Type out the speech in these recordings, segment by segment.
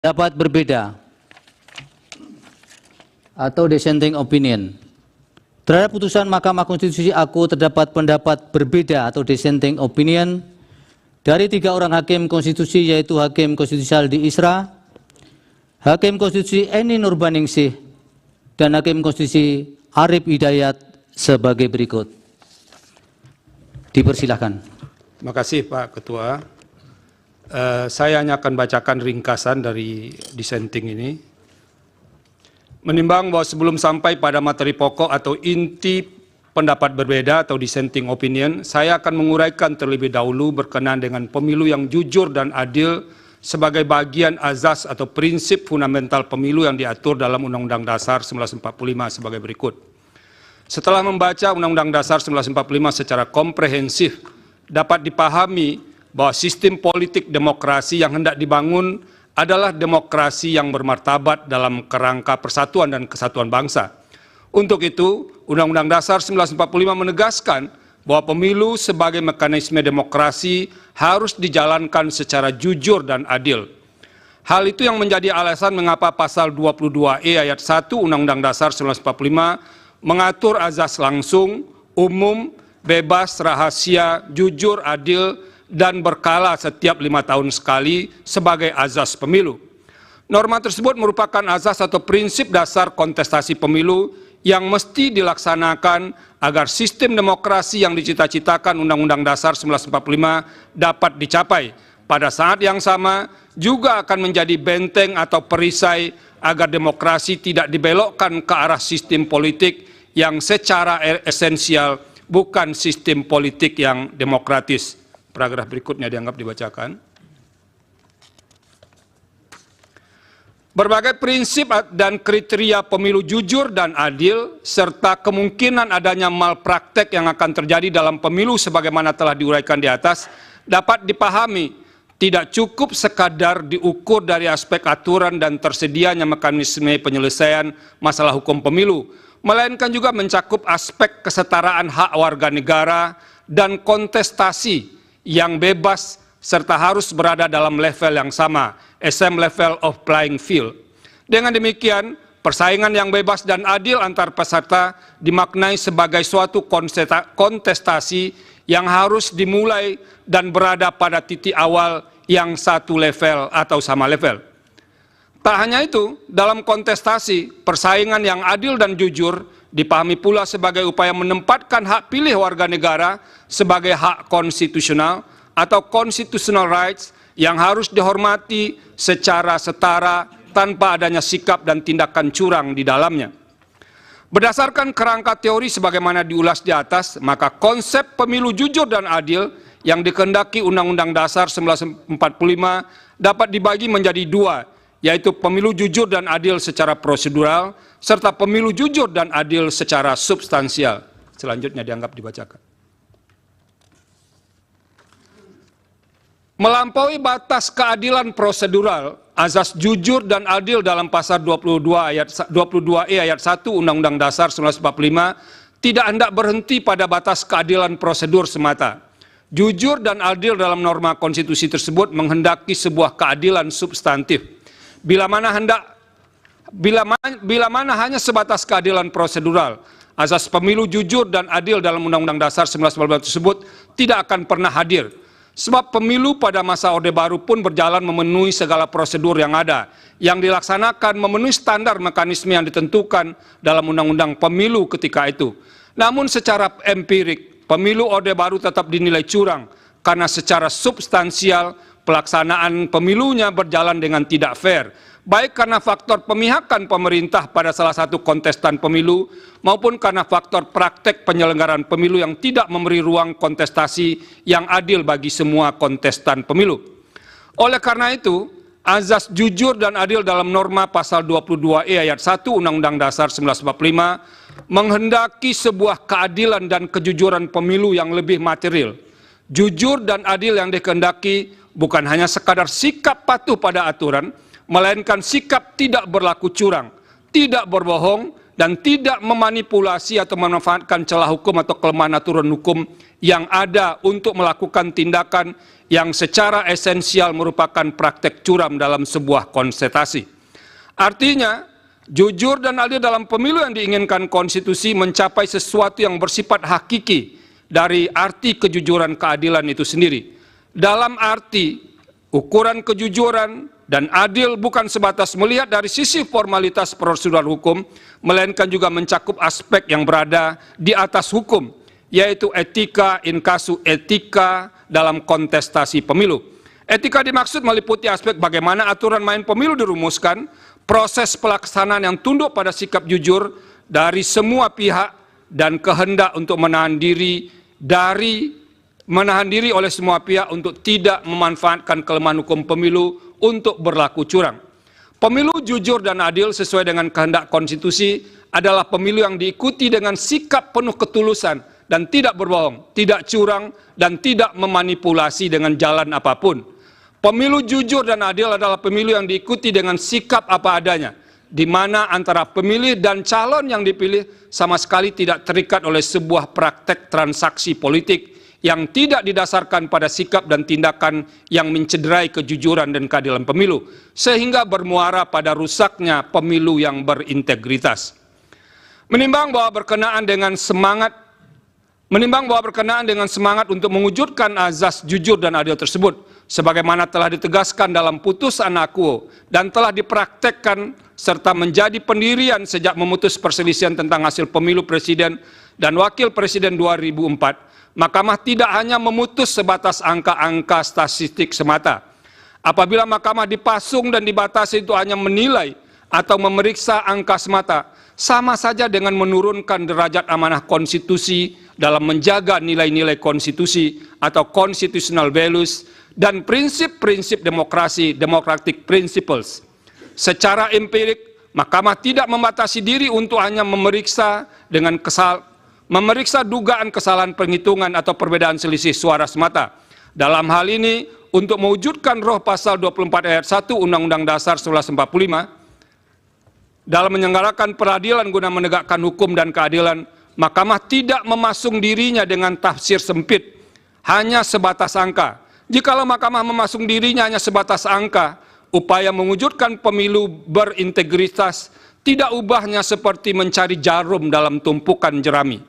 Pendapat berbeda atau dissenting opinion. Terhadap putusan Mahkamah Konstitusi aku terdapat pendapat berbeda atau dissenting opinion dari 3 orang hakim konstitusi, yaitu Hakim Konstitusi Saldi Isra, Hakim Konstitusi Eni Nurbaningsih, dan Hakim Konstitusi Arif Hidayat sebagai berikut. Dipersilahkan. Terima kasih Pak Ketua. Saya hanya akan bacakan ringkasan dari dissenting ini. Menimbang bahwa sebelum sampai pada materi pokok atau inti pendapat berbeda atau dissenting opinion, saya akan menguraikan terlebih dahulu berkenaan dengan pemilu yang jujur dan adil sebagai bagian azas atau prinsip fundamental pemilu yang diatur dalam Undang-Undang Dasar 1945 sebagai berikut. Setelah membaca Undang-Undang Dasar 1945 secara komprehensif, dapat dipahami bahwa sistem politik demokrasi yang hendak dibangun adalah demokrasi yang bermartabat dalam kerangka persatuan dan kesatuan bangsa. Untuk itu, Undang-Undang Dasar 1945 menegaskan bahwa pemilu sebagai mekanisme demokrasi harus dijalankan secara jujur dan adil. Hal itu yang menjadi alasan mengapa pasal 22E ayat 1 Undang-Undang Dasar 1945 mengatur azas langsung, umum, bebas, rahasia, jujur, adil, dan berkala setiap 5 tahun sekali sebagai azas pemilu. Norma tersebut merupakan azas atau prinsip dasar kontestasi pemilu yang mesti dilaksanakan agar sistem demokrasi yang dicita-citakan Undang-Undang Dasar 1945 dapat dicapai. Pada saat yang sama juga akan menjadi benteng atau perisai agar demokrasi tidak dibelokkan ke arah sistem politik yang secara esensial bukan sistem politik yang demokratis. Paragraf berikutnya dianggap dibacakan. Berbagai prinsip dan kriteria pemilu jujur dan adil, serta kemungkinan adanya malpraktek yang akan terjadi dalam pemilu sebagaimana telah diuraikan di atas, dapat dipahami tidak cukup sekadar diukur dari aspek aturan dan tersedianya mekanisme penyelesaian masalah hukum pemilu, melainkan juga mencakup aspek kesetaraan hak warga negara dan kontestasi yang bebas serta harus berada dalam level yang sama, same level of playing field. Dengan demikian, persaingan yang bebas dan adil antar peserta dimaknai sebagai suatu kontestasi yang harus dimulai dan berada pada titik awal yang satu level atau sama level. Tak hanya itu, dalam kontestasi, persaingan yang adil dan jujur dipahami pula sebagai upaya menempatkan hak pilih warga negara sebagai hak konstitusional atau constitutional rights yang harus dihormati secara setara tanpa adanya sikap dan tindakan curang di dalamnya. Berdasarkan kerangka teori sebagaimana diulas di atas, maka konsep pemilu jujur dan adil yang dikehendaki Undang-Undang Dasar 1945 dapat dibagi menjadi 2, yaitu pemilu jujur dan adil secara prosedural, serta pemilu jujur dan adil secara substansial. Selanjutnya dianggap dibacakan. Melampaui batas keadilan prosedural, azas jujur dan adil dalam pasal 22E ayat 1 Undang-Undang Dasar 1945 tidak hendak berhenti pada batas keadilan prosedur semata. Jujur dan adil dalam norma konstitusi tersebut menghendaki sebuah keadilan substantif. Bila mana hanya sebatas keadilan prosedural, azas pemilu jujur dan adil dalam Undang-Undang Dasar 1945 tersebut tidak akan pernah hadir. Sebab pemilu pada masa Orde Baru pun berjalan memenuhi segala prosedur yang ada, yang dilaksanakan memenuhi standar mekanisme yang ditentukan dalam Undang-Undang Pemilu ketika itu. Namun secara empirik, pemilu Orde Baru tetap dinilai curang karena secara substansial pelaksanaan pemilunya berjalan dengan tidak fair, baik karena faktor pemihakan pemerintah pada salah satu kontestan pemilu maupun karena faktor praktek penyelenggaraan pemilu yang tidak memberi ruang kontestasi yang adil bagi semua kontestan pemilu. Oleh karena itu, azas jujur dan adil dalam norma pasal 22E ayat 1 Undang-Undang Dasar 1945 menghendaki sebuah keadilan dan kejujuran pemilu yang lebih material. Jujur dan adil yang dikehendaki bukan hanya sekadar sikap patuh pada aturan, melainkan sikap tidak berlaku curang, tidak berbohong, dan tidak memanipulasi atau memanfaatkan celah hukum atau kelemahan aturan hukum yang ada untuk melakukan tindakan yang secara esensial merupakan praktek curam dalam sebuah kontestasi. Artinya, jujur dan adil dalam pemilu yang diinginkan konstitusi mencapai sesuatu yang bersifat hakiki dari arti kejujuran keadilan itu sendiri. Dalam arti, ukuran kejujuran dan adil bukan sebatas melihat dari sisi formalitas prosedural hukum, melainkan juga mencakup aspek yang berada di atas hukum, yaitu etika in casu etika dalam kontestasi pemilu. Etika dimaksud meliputi aspek bagaimana aturan main pemilu dirumuskan, proses pelaksanaan yang tunduk pada sikap jujur dari semua pihak, dan kehendak untuk menahan diri oleh semua pihak untuk tidak memanfaatkan kelemahan hukum pemilu untuk berlaku curang. Pemilu jujur dan adil sesuai dengan kehendak konstitusi adalah pemilu yang diikuti dengan sikap penuh ketulusan dan tidak berbohong, tidak curang, dan tidak memanipulasi dengan jalan apapun. Pemilu jujur dan adil adalah pemilu yang diikuti dengan sikap apa adanya, di mana antara pemilih dan calon yang dipilih sama sekali tidak terikat oleh sebuah praktek transaksi politik yang tidak didasarkan pada sikap dan tindakan yang mencederai kejujuran dan keadilan pemilu, sehingga bermuara pada rusaknya pemilu yang berintegritas. Menimbang bahwa berkenaan dengan semangat untuk mewujudkan azas jujur dan adil tersebut, sebagaimana telah ditegaskan dalam putusan akuo dan telah dipraktekkan serta menjadi pendirian sejak memutus perselisihan tentang hasil pemilu presiden dan wakil presiden 2004, Mahkamah tidak hanya memutus sebatas angka-angka statistik semata. Apabila Mahkamah dipasung dan dibatasi itu hanya menilai atau memeriksa angka semata, sama saja dengan menurunkan derajat amanah konstitusi dalam menjaga nilai-nilai konstitusi atau constitutional values dan prinsip-prinsip demokrasi, democratic principles. Secara empirik, Mahkamah tidak membatasi diri untuk hanya memeriksa dugaan kesalahan penghitungan atau perbedaan selisih suara semata. Dalam hal ini, untuk mewujudkan roh pasal 24 ayat 1 Undang-Undang Dasar 1945, dalam menyelenggarakan peradilan guna menegakkan hukum dan keadilan, Mahkamah tidak memasung dirinya dengan tafsir sempit, hanya sebatas angka. Jikalau Mahkamah memasung dirinya hanya sebatas angka, upaya mewujudkan pemilu berintegritas tidak ubahnya seperti mencari jarum dalam tumpukan jerami.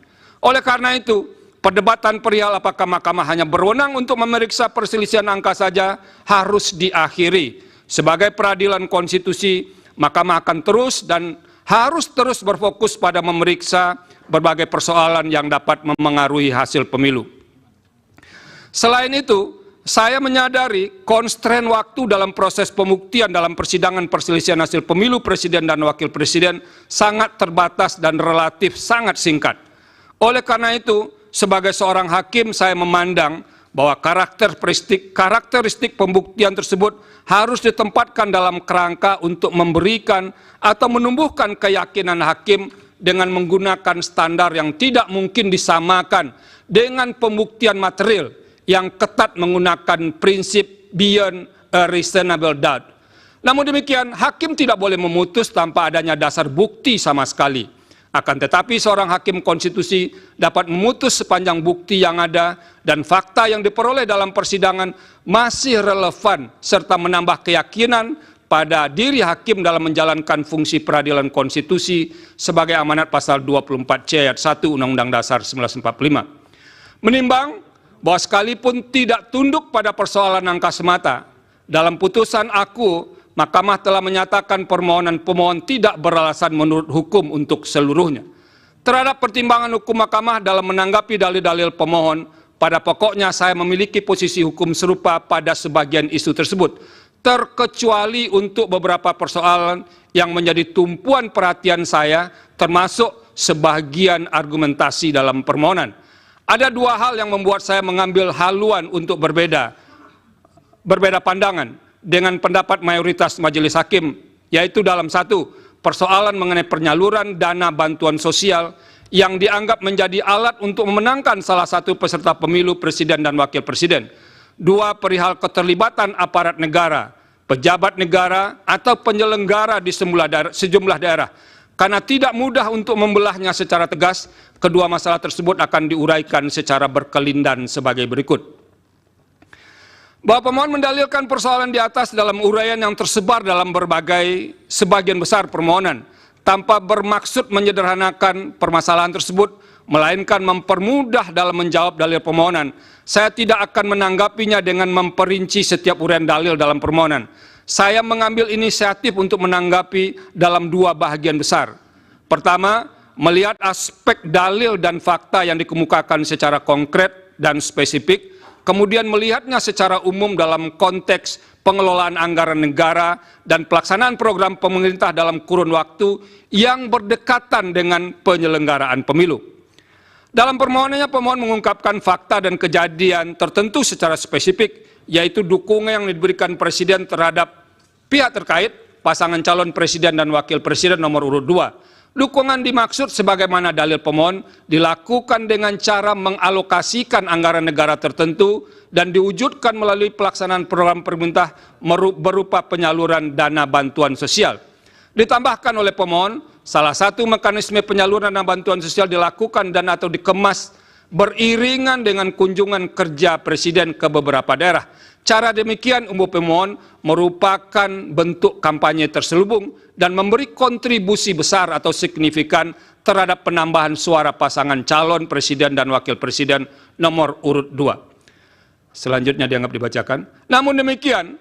Oleh karena itu, perdebatan perihal apakah Mahkamah hanya berwenang untuk memeriksa perselisihan angka saja harus diakhiri. Sebagai peradilan konstitusi, Mahkamah akan terus dan harus terus berfokus pada memeriksa berbagai persoalan yang dapat memengaruhi hasil pemilu. Selain itu, saya menyadari konstrain waktu dalam proses pembuktian dalam persidangan perselisihan hasil pemilu presiden dan wakil presiden sangat terbatas dan relatif sangat singkat. Oleh karena itu, sebagai seorang hakim saya memandang bahwa karakteristik pembuktian tersebut harus ditempatkan dalam kerangka untuk memberikan atau menumbuhkan keyakinan hakim dengan menggunakan standar yang tidak mungkin disamakan dengan pembuktian material yang ketat menggunakan prinsip beyond a reasonable doubt. Namun demikian, hakim tidak boleh memutus tanpa adanya dasar bukti sama sekali. Akan tetapi seorang hakim konstitusi dapat memutus sepanjang bukti yang ada dan fakta yang diperoleh dalam persidangan masih relevan serta menambah keyakinan pada diri hakim dalam menjalankan fungsi peradilan konstitusi sebagai amanat pasal 24C ayat 1 Undang-Undang Dasar 1945. Menimbang bahwa sekalipun tidak tunduk pada persoalan angka semata, dalam putusan aku, Mahkamah telah menyatakan permohonan pemohon tidak beralasan menurut hukum untuk seluruhnya. Terhadap pertimbangan hukum Mahkamah dalam menanggapi dalil-dalil pemohon, pada pokoknya saya memiliki posisi hukum serupa pada sebagian isu tersebut, terkecuali untuk beberapa persoalan yang menjadi tumpuan perhatian saya, termasuk sebagian argumentasi dalam permohonan. Ada dua hal yang membuat saya mengambil haluan untuk berbeda pandangan dengan pendapat mayoritas majelis hakim, yaitu dalam satu, persoalan mengenai penyaluran dana bantuan sosial yang dianggap menjadi alat untuk memenangkan salah satu peserta pemilu presiden dan wakil presiden. Dua, perihal keterlibatan aparat negara, pejabat negara, atau penyelenggara di sejumlah daerah. Karena tidak mudah untuk membelahnya secara tegas, kedua masalah tersebut akan diuraikan secara berkelindan sebagai berikut. bahwa pemohon mendalilkan persoalan di atas dalam uraian yang tersebar dalam sebagian besar permohonan, tanpa bermaksud menyederhanakan permasalahan tersebut, melainkan mempermudah dalam menjawab dalil permohonan. Saya tidak akan menanggapinya dengan memperinci setiap uraian dalil dalam permohonan. Saya mengambil inisiatif untuk menanggapi dalam dua bahagian besar. Pertama, melihat aspek dalil dan fakta yang dikemukakan secara konkret dan spesifik, kemudian melihatnya secara umum dalam konteks pengelolaan anggaran negara dan pelaksanaan program pemerintah dalam kurun waktu yang berdekatan dengan penyelenggaraan pemilu. Dalam permohonannya, pemohon mengungkapkan fakta dan kejadian tertentu secara spesifik, yaitu dukungan yang diberikan Presiden terhadap pihak terkait, pasangan calon Presiden dan Wakil Presiden nomor urut 2. Dukungan dimaksud sebagaimana dalil pemohon dilakukan dengan cara mengalokasikan anggaran negara tertentu dan diwujudkan melalui pelaksanaan program pemerintah berupa penyaluran dana bantuan sosial. Ditambahkan oleh pemohon, salah satu mekanisme penyaluran dana bantuan sosial dilakukan dan atau dikemas beriringan dengan kunjungan kerja Presiden ke beberapa daerah. Cara demikian umum pemohon merupakan bentuk kampanye terselubung dan memberi kontribusi besar atau signifikan terhadap penambahan suara pasangan calon Presiden dan Wakil Presiden nomor urut 2. Selanjutnya dianggap dibacakan. Namun demikian,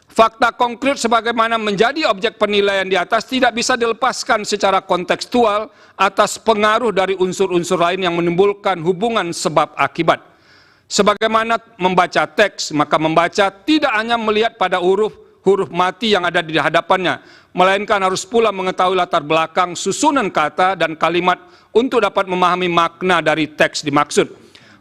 fakta konkret sebagaimana menjadi objek penilaian di atas tidak bisa dilepaskan secara kontekstual atas pengaruh dari unsur-unsur lain yang menimbulkan hubungan sebab akibat. Sebagaimana membaca teks, maka membaca tidak hanya melihat pada huruf mati yang ada di hadapannya, melainkan harus pula mengetahui latar belakang susunan kata dan kalimat untuk dapat memahami makna dari teks dimaksud.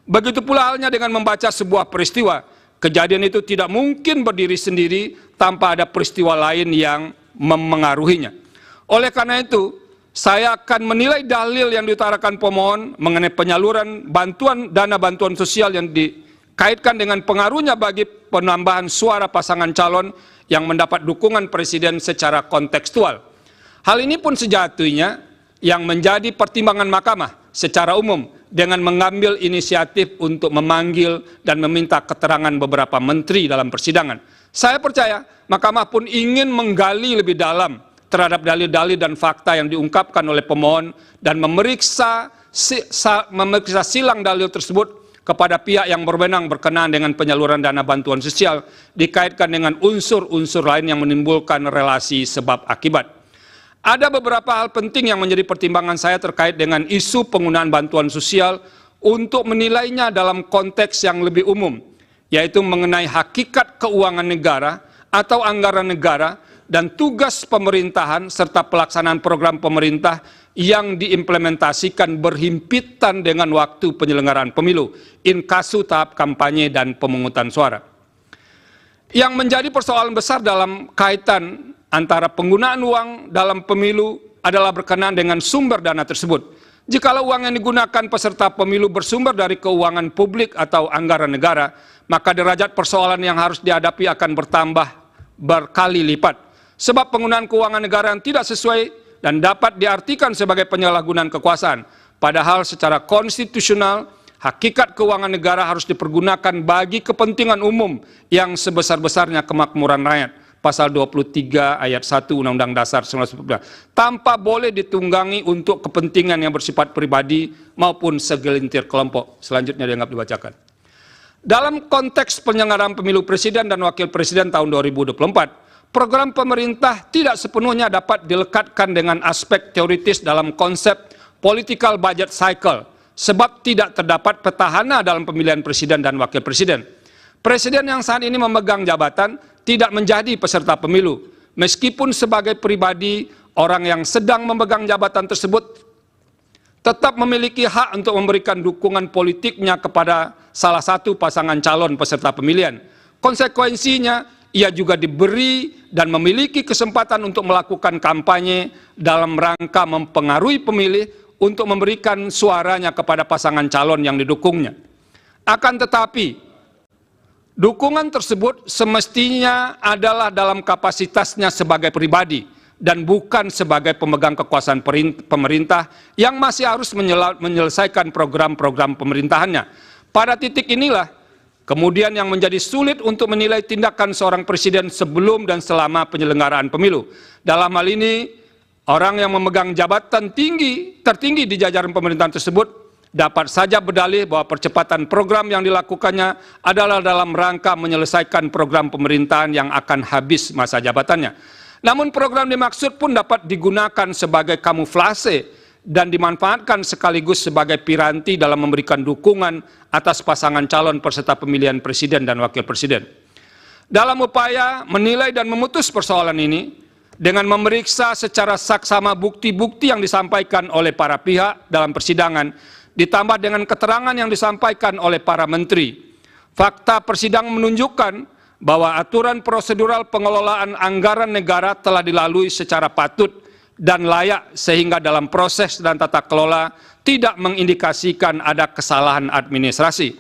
Begitu pula halnya dengan membaca sebuah peristiwa. Kejadian itu tidak mungkin berdiri sendiri tanpa ada peristiwa lain yang memengaruhinya. Oleh karena itu, saya akan menilai dalil yang diutarakan pemohon mengenai penyaluran dana bantuan sosial yang dikaitkan dengan pengaruhnya bagi penambahan suara pasangan calon yang mendapat dukungan Presiden secara kontekstual. Hal ini pun sejatinya yang menjadi pertimbangan Mahkamah secara umum dengan mengambil inisiatif untuk memanggil dan meminta keterangan beberapa menteri dalam persidangan. Saya percaya Mahkamah pun ingin menggali lebih dalam terhadap dalil-dalil dan fakta yang diungkapkan oleh pemohon dan memeriksa silang dalil tersebut kepada pihak yang berwenang berkenaan dengan penyaluran dana bantuan sosial dikaitkan dengan unsur-unsur lain yang menimbulkan relasi sebab akibat. Ada beberapa hal penting yang menjadi pertimbangan saya terkait dengan isu penggunaan bantuan sosial untuk menilainya dalam konteks yang lebih umum, yaitu mengenai hakikat keuangan negara atau anggaran negara dan tugas pemerintahan serta pelaksanaan program pemerintah yang diimplementasikan berhimpitan dengan waktu penyelenggaraan pemilu, inkasu tahap kampanye dan pemungutan suara. Yang menjadi persoalan besar dalam kaitan antara penggunaan uang dalam pemilu adalah berkenaan dengan sumber dana tersebut. Jikalau uang yang digunakan peserta pemilu bersumber dari keuangan publik atau anggaran negara, maka derajat persoalan yang harus dihadapi akan bertambah berkali lipat. Sebab penggunaan keuangan negara yang tidak sesuai dan dapat diartikan sebagai penyalahgunaan kekuasaan. Padahal secara konstitusional, hakikat keuangan negara harus dipergunakan bagi kepentingan umum yang sebesar-besarnya kemakmuran rakyat. Pasal 23 ayat 1 Undang-Undang Dasar 1945, tanpa boleh ditunggangi untuk kepentingan yang bersifat pribadi maupun segelintir kelompok. Selanjutnya dianggap dibacakan. Dalam konteks penyelenggaraan pemilu presiden dan wakil presiden tahun 2024, program pemerintah tidak sepenuhnya dapat dilekatkan dengan aspek teoritis dalam konsep political budget cycle, sebab tidak terdapat petahana dalam pemilihan presiden dan wakil presiden. Presiden yang saat ini memegang jabatan tidak menjadi peserta pemilu, meskipun sebagai pribadi orang yang sedang memegang jabatan tersebut tetap memiliki hak untuk memberikan dukungan politiknya kepada salah satu pasangan calon peserta pemilihan. Konsekuensinya, ia juga diberi dan memiliki kesempatan untuk melakukan kampanye dalam rangka mempengaruhi pemilih untuk memberikan suaranya kepada pasangan calon yang didukungnya. Akan tetapi, dukungan tersebut semestinya adalah dalam kapasitasnya sebagai pribadi dan bukan sebagai pemegang kekuasaan pemerintah yang masih harus menyelesaikan program-program pemerintahannya. Pada titik inilah Kemudian yang menjadi sulit untuk menilai tindakan seorang presiden sebelum dan selama penyelenggaraan pemilu. Dalam hal ini, orang yang memegang jabatan tertinggi di jajaran pemerintahan tersebut dapat saja berdalih bahwa percepatan program yang dilakukannya adalah dalam rangka menyelesaikan program pemerintahan yang akan habis masa jabatannya. Namun program dimaksud pun dapat digunakan sebagai kamuflase dan dimanfaatkan sekaligus sebagai piranti dalam memberikan dukungan atas pasangan calon peserta pemilihan presiden dan wakil presiden. Dalam upaya menilai dan memutus persoalan ini, dengan memeriksa secara saksama bukti-bukti yang disampaikan oleh para pihak dalam persidangan, ditambah dengan keterangan yang disampaikan oleh para menteri, fakta persidangan menunjukkan bahwa aturan prosedural pengelolaan anggaran negara telah dilalui secara patut dan layak sehingga dalam proses dan tata kelola tidak mengindikasikan ada kesalahan administrasi.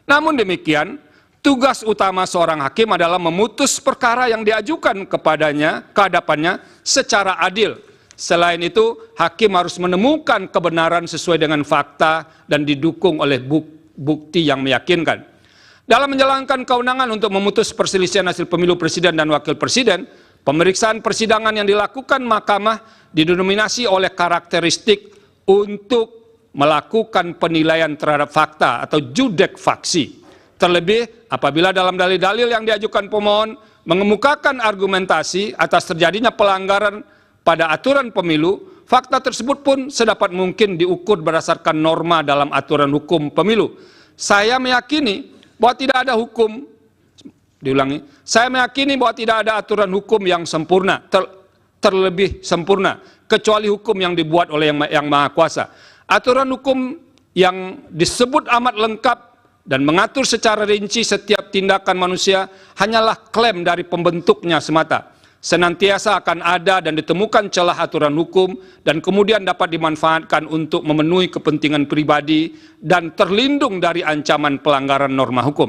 Namun demikian, tugas utama seorang hakim adalah memutus perkara yang diajukan kepadanya, ke hadapannya secara adil. Selain itu, hakim harus menemukan kebenaran sesuai dengan fakta dan didukung oleh bukti yang meyakinkan. Dalam menjalankan kewenangan untuk memutus perselisihan hasil pemilu presiden dan wakil presiden, pemeriksaan persidangan yang dilakukan mahkamah didominasi oleh karakteristik untuk melakukan penilaian terhadap fakta atau judek faksi. Terlebih apabila dalam dalil-dalil yang diajukan pemohon mengemukakan argumentasi atas terjadinya pelanggaran pada aturan pemilu, fakta tersebut pun sedapat mungkin diukur berdasarkan norma dalam aturan hukum pemilu. Saya meyakini bahwa tidak ada hukum, saya meyakini bahwa tidak ada aturan hukum yang sempurna, terlebih sempurna, kecuali hukum yang dibuat oleh yang Maha Kuasa. Aturan hukum yang disebut amat lengkap dan mengatur secara rinci setiap tindakan manusia hanyalah klaim dari pembentuknya semata. Senantiasa akan ada dan ditemukan celah aturan hukum dan kemudian dapat dimanfaatkan untuk memenuhi kepentingan pribadi dan terlindung dari ancaman pelanggaran norma hukum.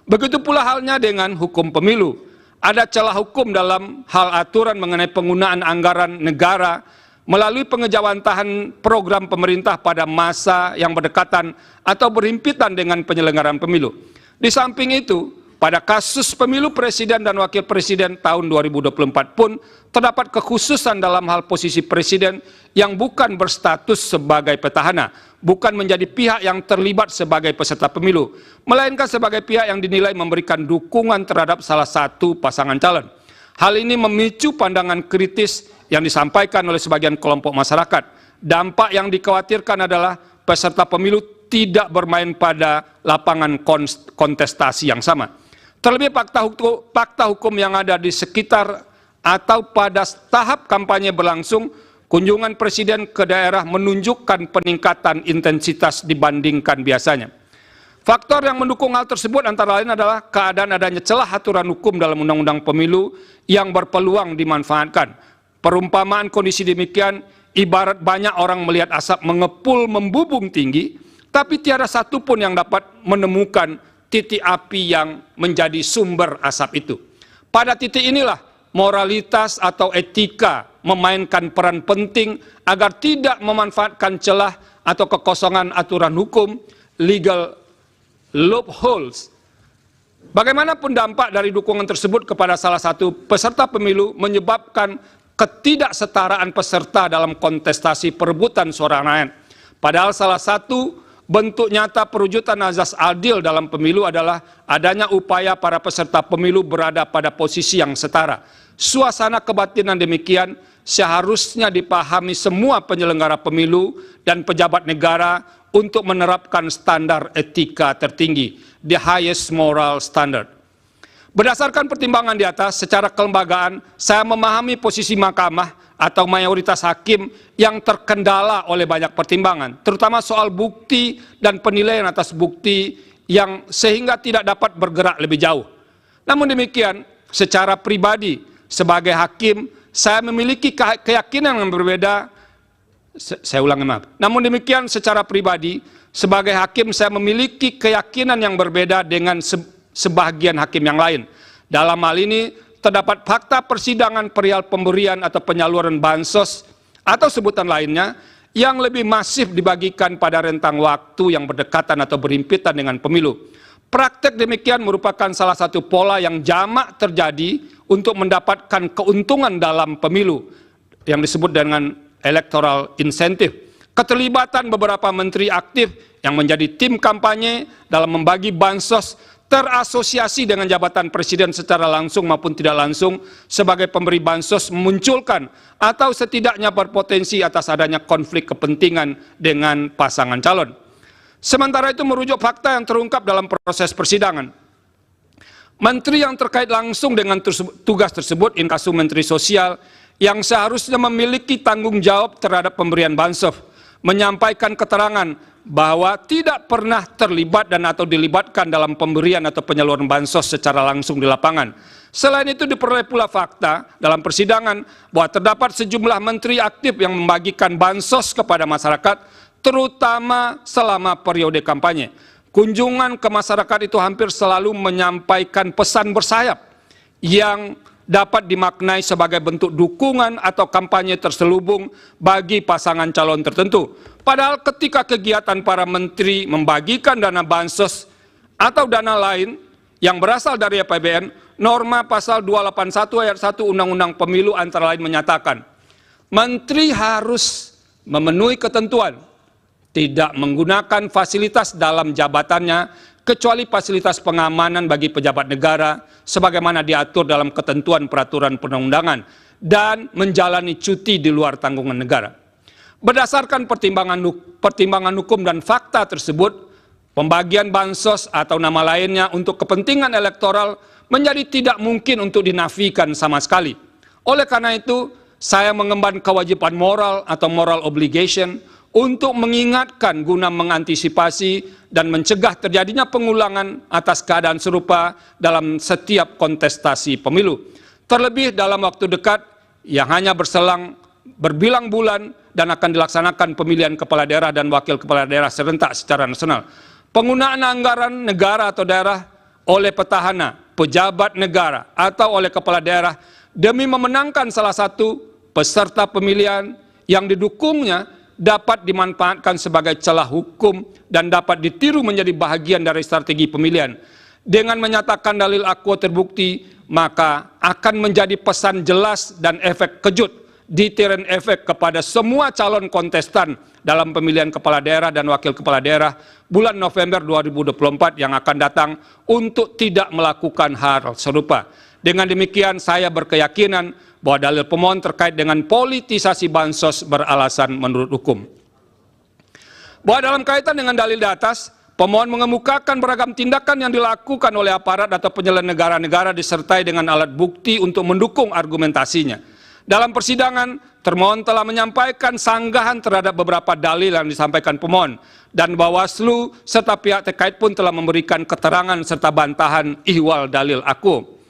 Begitu pula halnya dengan hukum pemilu. Ada celah hukum dalam hal aturan mengenai penggunaan anggaran negara melalui pengejawantahan program pemerintah pada masa yang berdekatan atau berhimpitan dengan penyelenggaraan pemilu. Di samping itu, pada kasus pemilu presiden dan wakil presiden tahun 2024 pun terdapat kekhususan dalam hal posisi presiden yang bukan berstatus sebagai petahana, bukan menjadi pihak yang terlibat sebagai peserta pemilu, melainkan sebagai pihak yang dinilai memberikan dukungan terhadap salah satu pasangan calon. Hal ini memicu pandangan kritis yang disampaikan oleh sebagian kelompok masyarakat. Dampak yang dikhawatirkan adalah peserta pemilu tidak bermain pada lapangan kontestasi yang sama. Terlebih fakta hukum yang ada di sekitar atau pada tahap kampanye berlangsung, kunjungan presiden ke daerah menunjukkan peningkatan intensitas dibandingkan biasanya. Faktor yang mendukung hal tersebut antara lain adalah keadaan adanya celah aturan hukum dalam undang-undang pemilu yang berpeluang dimanfaatkan. Perumpamaan kondisi demikian ibarat banyak orang melihat asap mengepul membubung tinggi, tapi tiada satu pun yang dapat menemukan titik api yang menjadi sumber asap itu. Pada titik inilah moralitas atau etika memainkan peran penting agar tidak memanfaatkan celah atau kekosongan aturan hukum, legal loopholes. Bagaimanapun dampak dari dukungan tersebut kepada salah satu peserta pemilu menyebabkan ketidaksetaraan peserta dalam kontestasi perebutan suara rakyat. Padahal salah satu bentuk nyata perwujudan azas adil dalam pemilu adalah adanya upaya para peserta pemilu berada pada posisi yang setara. Suasana kebatinan demikian seharusnya dipahami semua penyelenggara pemilu dan pejabat negara untuk menerapkan standar etika tertinggi, the highest moral standard. Berdasarkan pertimbangan di atas, secara kelembagaan, saya memahami posisi mahkamah atau mayoritas hakim yang terkendala oleh banyak pertimbangan, terutama soal bukti dan penilaian atas bukti yang sehingga tidak dapat bergerak lebih jauh. Namun demikian, secara pribadi, sebagai hakim, saya memiliki keyakinan yang berbeda. Saya ulangi, maaf. Namun demikian, secara pribadi, sebagai hakim, saya memiliki keyakinan yang berbeda dengan sebagian hakim yang lain. Dalam hal ini, terdapat fakta persidangan perihal pemberian atau penyaluran bansos atau sebutan lainnya yang lebih masif dibagikan pada rentang waktu yang berdekatan atau berhimpitan dengan pemilu. Praktek demikian merupakan salah satu pola yang jamak terjadi untuk mendapatkan keuntungan dalam pemilu yang disebut dengan electoral incentive. Keterlibatan beberapa menteri aktif yang menjadi tim kampanye dalam membagi bansos terasosiasi dengan jabatan presiden secara langsung maupun tidak langsung sebagai pemberi bansos memunculkan atau setidaknya berpotensi atas adanya konflik kepentingan dengan pasangan calon. Sementara itu merujuk fakta yang terungkap dalam proses persidangan. Menteri yang terkait langsung dengan tugas tersebut, inkasu Menteri Sosial, yang seharusnya memiliki tanggung jawab terhadap pemberian bansos, menyampaikan keterangan bahwa tidak pernah terlibat dan atau dilibatkan dalam pemberian atau penyaluran bansos secara langsung di lapangan. Selain itu diperoleh pula fakta dalam persidangan bahwa terdapat sejumlah menteri aktif yang membagikan bansos kepada masyarakat, terutama selama periode kampanye. Kunjungan ke masyarakat itu hampir selalu menyampaikan pesan bersayap yang dapat dimaknai sebagai bentuk dukungan atau kampanye terselubung bagi pasangan calon tertentu. Padahal ketika kegiatan para menteri membagikan dana bansos atau dana lain yang berasal dari APBN, norma pasal 281 ayat 1 Undang-Undang Pemilu antara lain menyatakan, menteri harus memenuhi ketentuan tidak menggunakan fasilitas dalam jabatannya kecuali fasilitas pengamanan bagi pejabat negara sebagaimana diatur dalam ketentuan peraturan perundang-undangan dan menjalani cuti di luar tanggungan negara. Berdasarkan pertimbangan hukum dan fakta tersebut, pembagian bansos atau nama lainnya untuk kepentingan elektoral menjadi tidak mungkin untuk dinafikan sama sekali. Oleh karena itu, saya mengemban kewajiban moral atau moral obligation untuk mengingatkan guna mengantisipasi dan mencegah terjadinya pengulangan atas keadaan serupa dalam setiap kontestasi pemilu. Terlebih dalam waktu dekat yang hanya berselang berbilang bulan dan akan dilaksanakan pemilihan kepala daerah dan wakil kepala daerah serentak secara nasional. Penggunaan anggaran negara atau daerah oleh petahana, pejabat negara atau oleh kepala daerah demi memenangkan salah satu peserta pemilihan yang didukungnya dapat dimanfaatkan sebagai celah hukum dan dapat ditiru menjadi bahagian dari strategi pemilihan. Dengan menyatakan dalil akuo terbukti, maka akan menjadi pesan jelas dan efek kejut, deterrent efek kepada semua calon kontestan dalam pemilihan kepala daerah dan wakil kepala daerah bulan November 2024 yang akan datang untuk tidak melakukan hal serupa. Dengan demikian, saya berkeyakinan bahwa dalil pemohon terkait dengan politisasi bansos beralasan menurut hukum. Bahwa dalam kaitan dengan dalil di atas, pemohon mengemukakan beragam tindakan yang dilakukan oleh aparat atau penyelenggara negara disertai dengan alat bukti untuk mendukung argumentasinya. Dalam persidangan, termohon telah menyampaikan sanggahan terhadap beberapa dalil yang disampaikan pemohon, dan Bawaslu serta pihak terkait pun telah memberikan keterangan serta bantahan ihwal dalil akuo.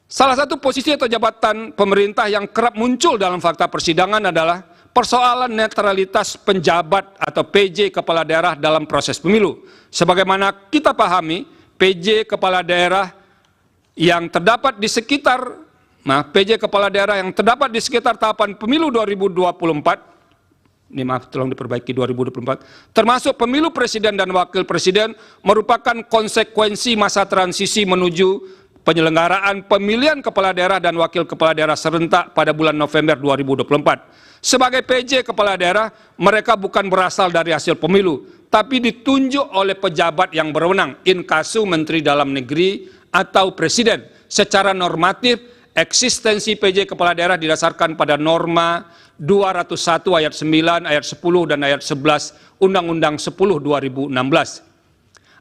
Salah satu posisi atau jabatan pemerintah yang kerap muncul dalam fakta persidangan adalah persoalan netralitas penjabat atau PJ kepala daerah dalam proses pemilu. Sebagaimana kita pahami, PJ kepala daerah yang terdapat di sekitar PJ kepala daerah yang terdapat di sekitar tahapan pemilu 2024, ini maaf tolong diperbaiki 2024, termasuk pemilu presiden dan wakil presiden merupakan konsekuensi masa transisi menuju penyelenggaraan pemilihan kepala daerah dan wakil kepala daerah serentak pada bulan November 2024. Sebagai PJ kepala daerah, mereka bukan berasal dari hasil pemilu, tapi ditunjuk oleh pejabat yang berwenang, inkasu Menteri Dalam Negeri atau Presiden. Secara normatif, eksistensi PJ kepala daerah didasarkan pada norma 201 ayat 9, ayat 10, dan ayat 11 Undang-Undang 10 2016.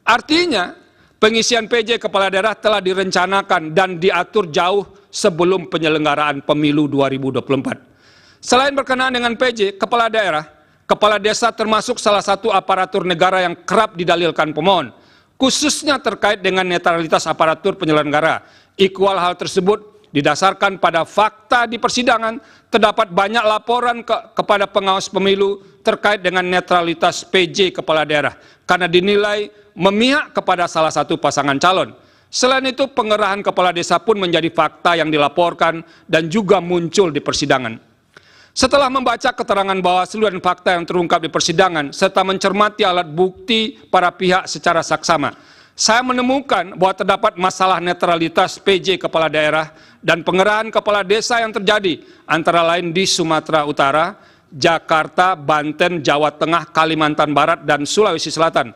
Artinya, pengisian PJ kepala daerah telah direncanakan dan diatur jauh sebelum penyelenggaraan pemilu 2024. Selain berkenaan dengan PJ kepala daerah, kepala desa termasuk salah satu aparatur negara yang kerap didalilkan pemohon, khususnya terkait dengan netralitas aparatur penyelenggara. Ikhwal hal tersebut didasarkan pada fakta di persidangan, terdapat banyak laporan kepada pengawas pemilu terkait dengan netralitas PJ kepala daerah, karena dinilai memihak kepada salah satu pasangan calon. Selain itu, pengerahan kepala desa pun menjadi fakta yang dilaporkan dan juga muncul di persidangan. Setelah membaca keterangan Bawaslu dan fakta yang terungkap di persidangan, serta mencermati alat bukti para pihak secara saksama, saya menemukan bahwa terdapat masalah netralitas PJ kepala daerah dan pengerahan kepala desa yang terjadi antara lain di Sumatera Utara, Jakarta, Banten, Jawa Tengah, Kalimantan Barat, dan Sulawesi Selatan.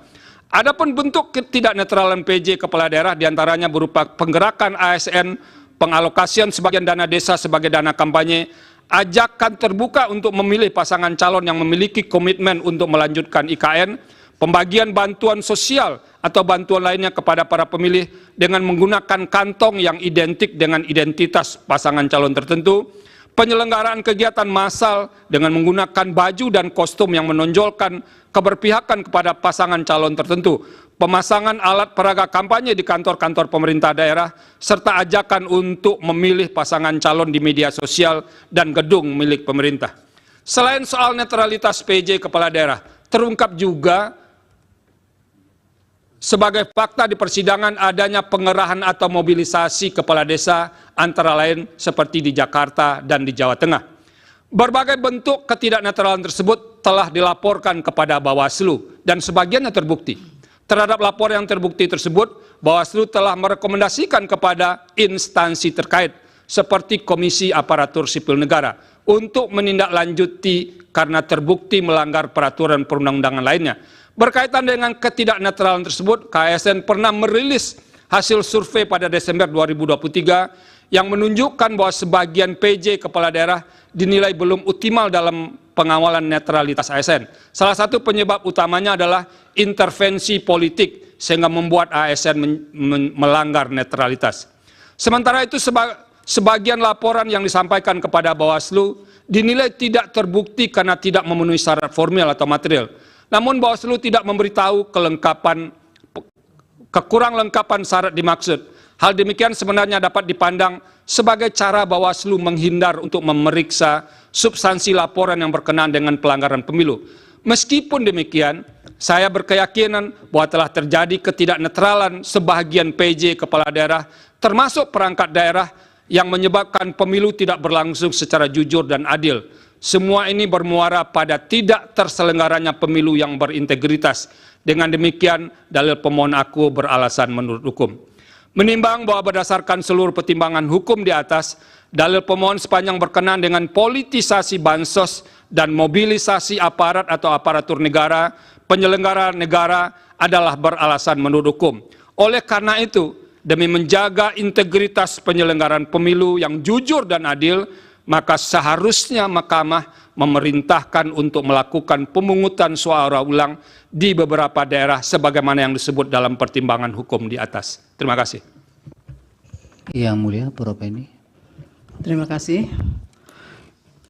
Adapun bentuk ketidaknetralan PJ kepala daerah diantaranya berupa penggerakan ASN, pengalokasian sebagian dana desa sebagai dana kampanye, ajakan terbuka untuk memilih pasangan calon yang memiliki komitmen untuk melanjutkan IKN, pembagian bantuan sosial atau bantuan lainnya kepada para pemilih dengan menggunakan kantong yang identik dengan identitas pasangan calon tertentu, penyelenggaraan kegiatan massal dengan menggunakan baju dan kostum yang menonjolkan keberpihakan kepada pasangan calon tertentu, pemasangan alat peraga kampanye di kantor-kantor pemerintah daerah, serta ajakan untuk memilih pasangan calon di media sosial dan gedung milik pemerintah. Selain soal netralitas PJ kepala daerah, terungkap juga sebagai fakta di persidangan adanya pengerahan atau mobilisasi kepala desa antara lain seperti di Jakarta dan di Jawa Tengah. Berbagai bentuk ketidaknetralan tersebut telah dilaporkan kepada Bawaslu dan sebagiannya terbukti. Terhadap laporan yang terbukti tersebut, Bawaslu telah merekomendasikan kepada instansi terkait seperti Komisi Aparatur Sipil Negara untuk menindaklanjuti karena terbukti melanggar peraturan perundang-undangan lainnya. Berkaitan dengan ketidaknetralan tersebut, KSN pernah merilis hasil survei pada Desember 2023 yang menunjukkan bahwa sebagian PJ kepala daerah dinilai belum optimal dalam pengawalan netralitas ASN. Salah satu penyebab utamanya adalah intervensi politik sehingga membuat ASN melanggar netralitas. Sementara itu sebagian laporan yang disampaikan kepada Bawaslu dinilai tidak terbukti karena tidak memenuhi syarat formil atau material. Namun Bawaslu tidak memberitahu kekurang lengkapan syarat dimaksud. Hal demikian sebenarnya dapat dipandang sebagai cara Bawaslu menghindar untuk memeriksa substansi laporan yang berkenaan dengan pelanggaran pemilu. Meskipun demikian, saya berkeyakinan bahwa telah terjadi ketidaknetralan sebagian PJ kepala daerah, termasuk perangkat daerah, yang menyebabkan pemilu tidak berlangsung secara jujur dan adil. Semua ini bermuara pada tidak terselenggaranya pemilu yang berintegritas. Dengan demikian, dalil pemohon aku beralasan menurut hukum. Menimbang bahwa berdasarkan seluruh pertimbangan hukum di atas, dalil pemohon sepanjang berkenaan dengan politisasi bansos dan mobilisasi aparat atau aparatur negara, penyelenggara negara adalah beralasan menurut hukum. Oleh karena itu, demi menjaga integritas penyelenggaraan pemilu yang jujur dan adil, maka seharusnya Mahkamah memerintahkan untuk melakukan pemungutan suara ulang di beberapa daerah sebagaimana yang disebut dalam pertimbangan hukum di atas. Terima kasih. Yang Mulia, Prof. Penny. Terima kasih.